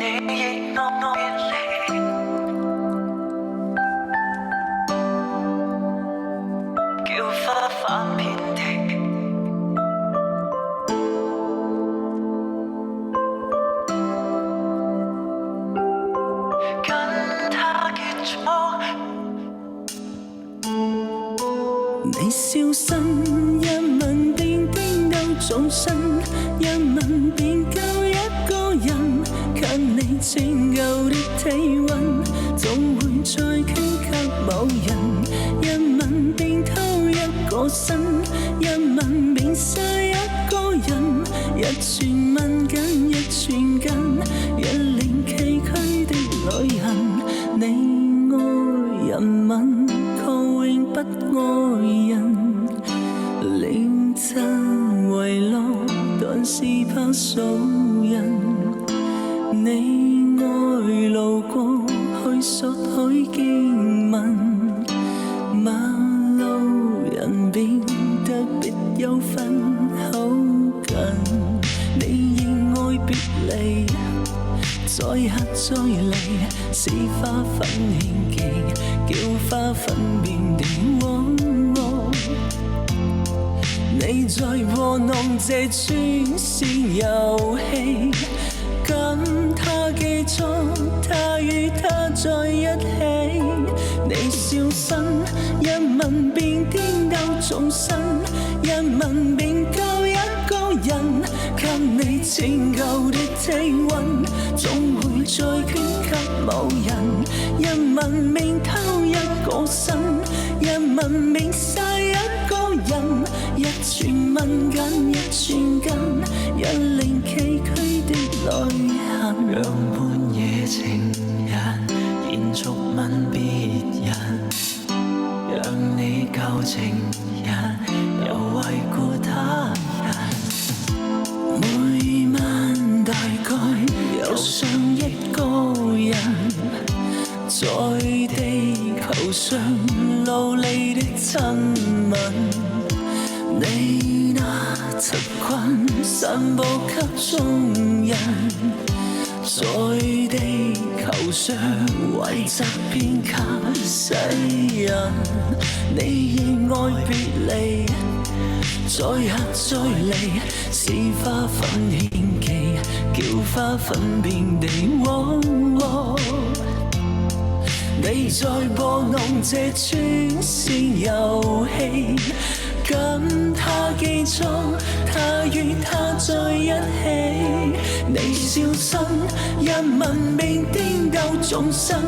亦愛別離，叫花瓣遍地。跟他結束，你消失，一吻便顛倒眾生，一吻便救一個人，給你拯救的體溫，總會再捐給某人。一吻便偷一個身，一吻便殺一個人，一串吻緊一串根，一臉崎嶇的旅行。你愛人吻，確永不愛人，令讚遺落，但是怕數人。你愛路過，去索取經文，馬路人變得別有份好近。你亦愛別離，再合再離，是花粉獻技，叫花粉遍地。你在和弄這串線遊戲，跟他記錯，他與他在一起。你消失，一吻便顛倒眾生，一吻便救一個人，給你拯救的體溫，總會再捐給某人。一吻便偷一個身，一吻便殺一個人，一串吻緊一串根，一令崎嶇的旅行。讓半夜情人延續吻別人，讓你舊情人又為顧他人。每晚大概有上億個人，在地球上流離的親吻。你那習慣散播給眾人，在地球上遺跡遍給世人。你亦愛別離，再合再離，是花粉獻技，叫花粉遍地。你在播弄這串線遊戲，跟他記錯，他與他在一起。你消失，一吻便顛倒眾生，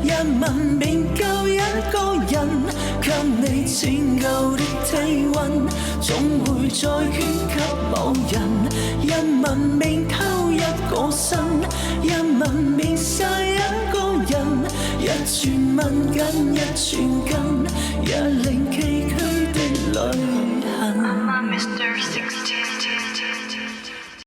一吻便救一個人，給你拯救的體溫，總會再捐給某人。一吻便偷一個身，一吻便殺一個人，一串吻緊一串根，一令崎嶇的旅行。Mr. 16